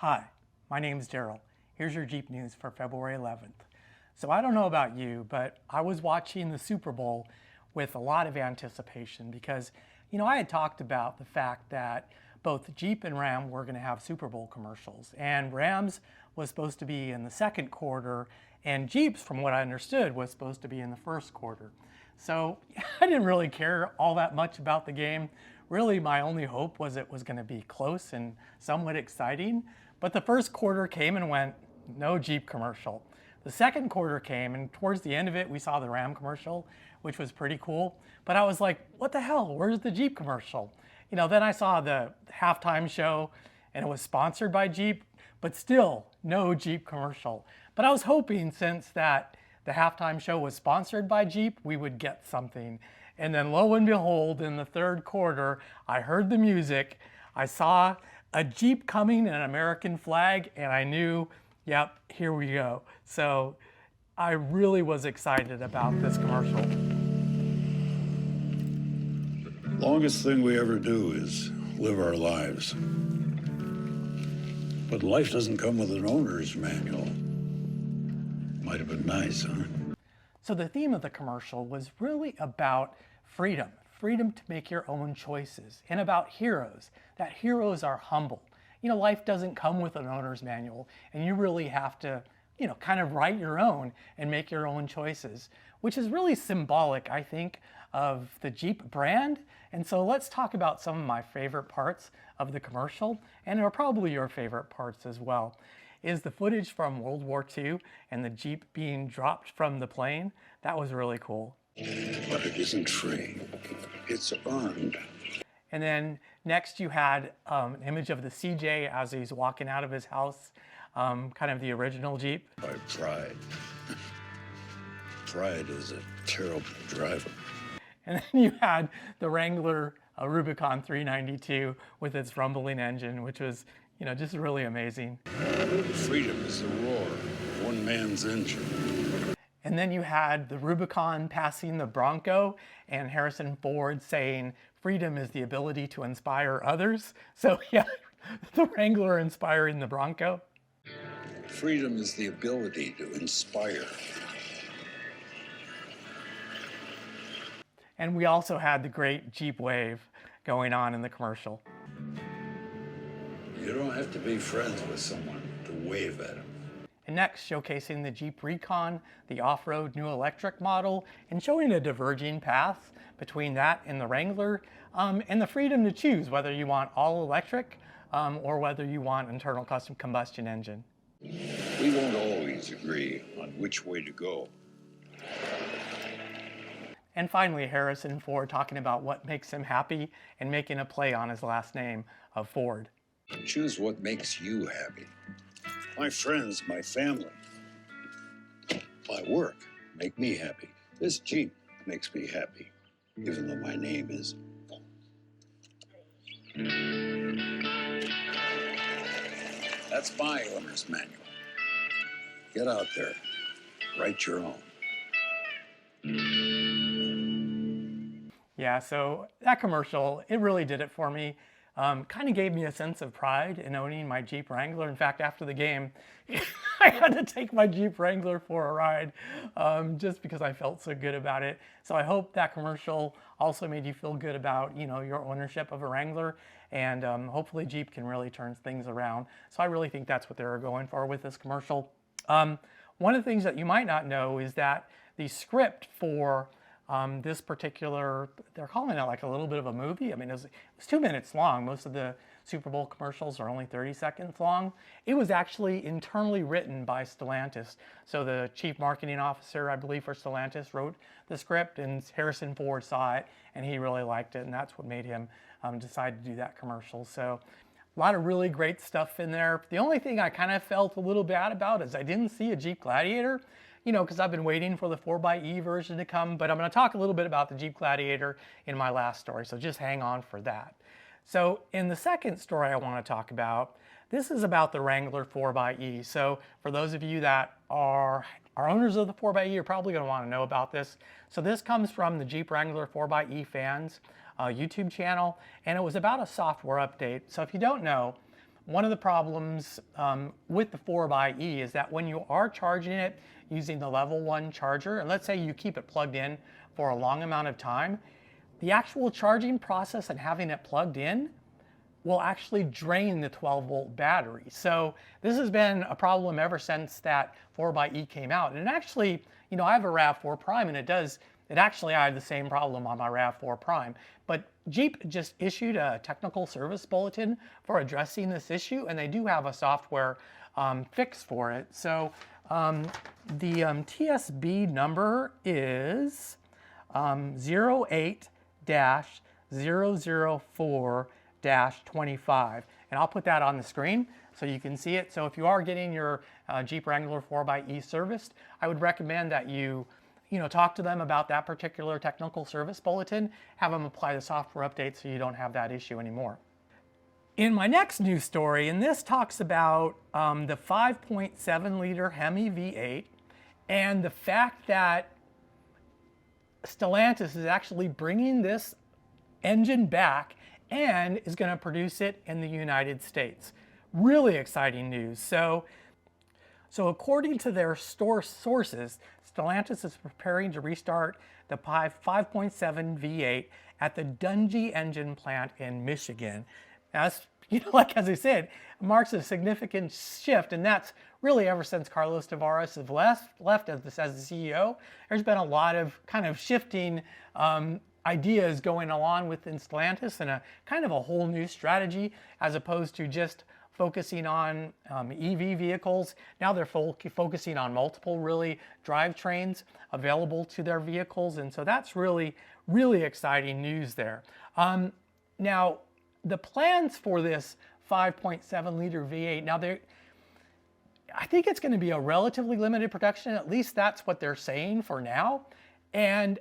Hi, my name is Daryl. Here's your Jeep news for February 11th. So I don't know about you, but I was watching the Super Bowl with a lot of anticipation because, I had talked about the fact that both Jeep and Ram were going to have Super Bowl commercials, and Rams was supposed to be in the second quarter, and Jeep's, from what I understood, was supposed to be in the first quarter. So I didn't really care all that much about the game. Really, my only hope was it was going to be close and somewhat exciting. But the first quarter came and went, no Jeep commercial. The second quarter came, and towards the end of it, we saw the Ram commercial, which was pretty cool. But I was like, what the hell? Where's the Jeep commercial? Then I saw the halftime show, and it was sponsored by Jeep, but still no Jeep commercial. But I was hoping, since that the halftime show was sponsored by Jeep, we would get something. And then lo and behold, in the third quarter, I heard the music, I saw a Jeep coming and an American flag, and I knew, yep, here we go. So I really was excited about this commercial. Longest thing we ever do is live our lives. But life doesn't come with an owner's manual. Might have been nice, huh? So the theme of the commercial was really about freedom to make your own choices, and about heroes, that heroes are humble. Life doesn't come with an owner's manual, and you really have to, kind of write your own and make your own choices, which is really symbolic, I think, of the Jeep brand. And so let's talk about some of my favorite parts of the commercial, and are probably your favorite parts as well. Is the footage from World War II and the Jeep being dropped from the plane. That was really cool. But it isn't free. It's earned. And then next you had an image of the CJ as he's walking out of his house, kind of the original Jeep. By pride. Pride is a terrible driver. And then you had the Wrangler Rubicon 392 with its rumbling engine, which was, just really amazing. Freedom is the roar of one man's engine. And then you had the Rubicon passing the Bronco, and Harrison Ford saying, freedom is the ability to inspire others. So yeah, the Wrangler inspiring the Bronco. Freedom is the ability to inspire. And we also had the great Jeep wave going on in the commercial. You don't have to be friends with someone to wave at them. And next, showcasing the Jeep Recon, the off-road new electric model, and showing a diverging path between that and the Wrangler, and the freedom to choose whether you want all electric or whether you want internal custom combustion engine. We won't always agree on which way to go. And finally, Harrison Ford talking about what makes him happy and making a play on his last name of Ford. Choose what makes you happy. My friends, my family, my work make me happy. This Jeep makes me happy, even though my name is. That's my owner's manual. Get out there, write your own. Yeah, so that commercial, it really did it for me. Kind of gave me a sense of pride in owning my Jeep Wrangler. In fact, after the game, I had to take my Jeep Wrangler for a ride just because I felt so good about it. So I hope that commercial also made you feel good about, your ownership of a Wrangler, and hopefully Jeep can really turn things around. So I really think that's what they were going for with this commercial. One of the things that you might not know is that the script for this particular, they're calling it like a little bit of a movie. I mean, it was 2 minutes long. Most of the Super Bowl commercials are only 30 seconds long. It was actually internally written by Stellantis. So the chief marketing officer, I believe, for Stellantis wrote the script, and Harrison Ford saw it, and he really liked it, and that's what made him decide to do that commercial. So a lot of really great stuff in there. The only thing I kind of felt a little bad about is I didn't see a Jeep Gladiator. Because I've been waiting for the 4xe version to come, but I'm going to talk a little bit about the Jeep Gladiator in my last story, so just hang on for that. So in the second story I want to talk about, this is about the Wrangler 4xe. So for those of you that are owners of the 4xe, you're probably going to want to know about this. So this comes from the Jeep Wrangler 4xe fans YouTube channel, and it was about a software update. So if you don't know, one of the problems with the 4xe is that when you are charging it using the level 1 charger, and let's say you keep it plugged in for a long amount of time, the actual charging process and having it plugged in will actually drain the 12-volt battery. So this has been a problem ever since that 4xe came out. And actually, you know, I have a RAV4 Prime, and I have the same problem on my RAV4 Prime. But Jeep just issued a technical service bulletin for addressing this issue, and they do have a software fix for it. So the TSB number is 08-004-25, and I'll put that on the screen so you can see it. So if you are getting your Jeep Wrangler 4xe serviced, I would recommend that you talk to them about that particular technical service bulletin, have them apply the software update so you don't have that issue anymore. In my next news story, and this talks about the 5.7 liter Hemi V8 and the fact that Stellantis is actually bringing this engine back and is going to produce it in the United States. Really exciting news. So according to their sources, Stellantis is preparing to restart the 5.7 V8 at the Dungey engine plant in Michigan. As like as I said, marks a significant shift, and that's really ever since Carlos Tavares has left as the CEO. There's been a lot of kind of shifting ideas going on within Stellantis, and a kind of a whole new strategy as opposed to just focusing on EV vehicles. Now they're focusing on multiple really drivetrains available to their vehicles, and so that's really, really exciting news there. Now, the plans for this 5.7 liter V8, now I think it's going to be a relatively limited production, at least that's what they're saying for now. And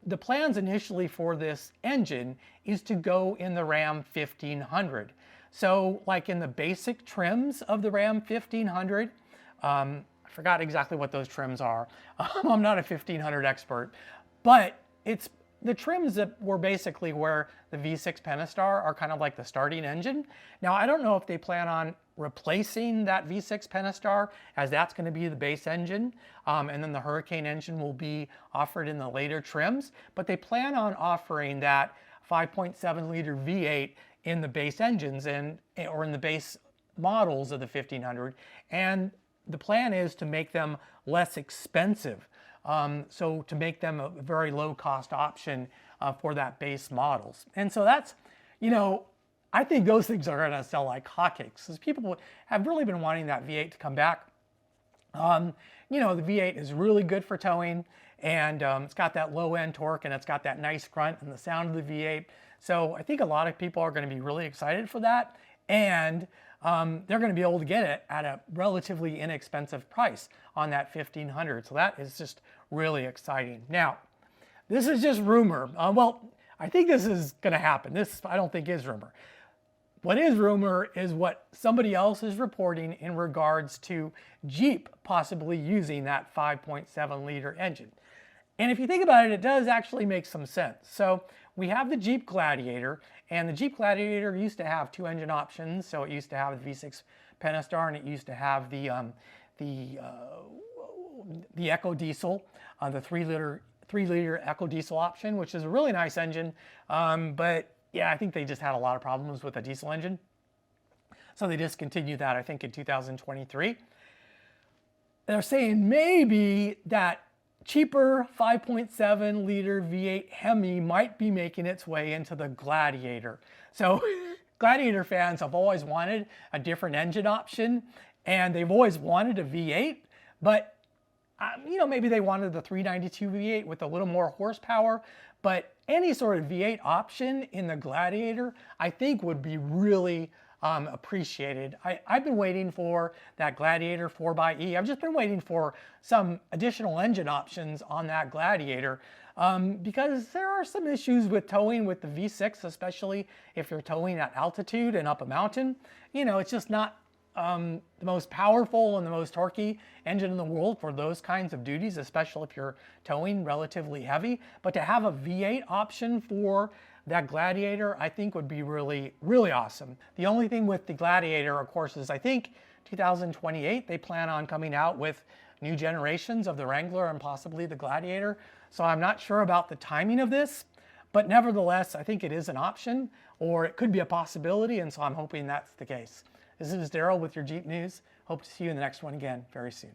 the plans initially for this engine is to go in the Ram 1500. So like in the basic trims of the Ram 1500, I forgot exactly what those trims are. I'm not a 1500 expert, but it's the trims that were basically where the V6 Pentastar are kind of like the starting engine. Now, I don't know if they plan on replacing that V6 Pentastar, as that's going to be the base engine, and then the Hurricane engine will be offered in the later trims, but they plan on offering that 5.7 liter V8 in the base engines or in the base models of the 1500, and the plan is to make them less expensive. So to make them a very low cost option for that base models. And so that's, I think those things are going to sell like hotcakes, because people have really been wanting that V8 to come back. The V8 is really good for towing, and it's got that low end torque, and it's got that nice grunt and the sound of the V8. So I think a lot of people are going to be really excited for that, and they're going to be able to get it at a relatively inexpensive price on that 1500. So that is just really exciting. Now, this is just rumor. Well, I think this is going to happen. This I don't think is rumor. What is rumor is what somebody else is reporting in regards to Jeep possibly using that 5.7 liter engine. And if you think about it, it does actually make some sense. So we have the Jeep Gladiator, and the Jeep Gladiator used to have two engine options. So it used to have the V6 Pentastar, and it used to have the Eco Diesel, the 3 liter Eco Diesel option, which is a really nice engine. But yeah, I think they just had a lot of problems with the diesel engine. So they discontinued that, I think, in 2023. They're saying maybe that cheaper 5.7 liter V8 Hemi might be making its way into the Gladiator. So Gladiator fans have always wanted a different engine option, and they've always wanted a V8, but maybe they wanted the 392 V8 with a little more horsepower, but any sort of V8 option in the Gladiator, I think would be really appreciated. I've been waiting for that Gladiator 4xe. I've just been waiting for some additional engine options on that Gladiator because there are some issues with towing with the V6, especially if you're towing at altitude and up a mountain. It's just not the most powerful and the most torquey engine in the world for those kinds of duties, especially if you're towing relatively heavy. But to have a V8 option for that Gladiator, I think would be really, really awesome. The only thing with the Gladiator, of course, is I think 2028, they plan on coming out with new generations of the Wrangler and possibly the Gladiator. So I'm not sure about the timing of this, but nevertheless, I think it is an option, or it could be a possibility, and so I'm hoping that's the case. This is Daryl with your Jeep News. Hope to see you in the next one again very soon.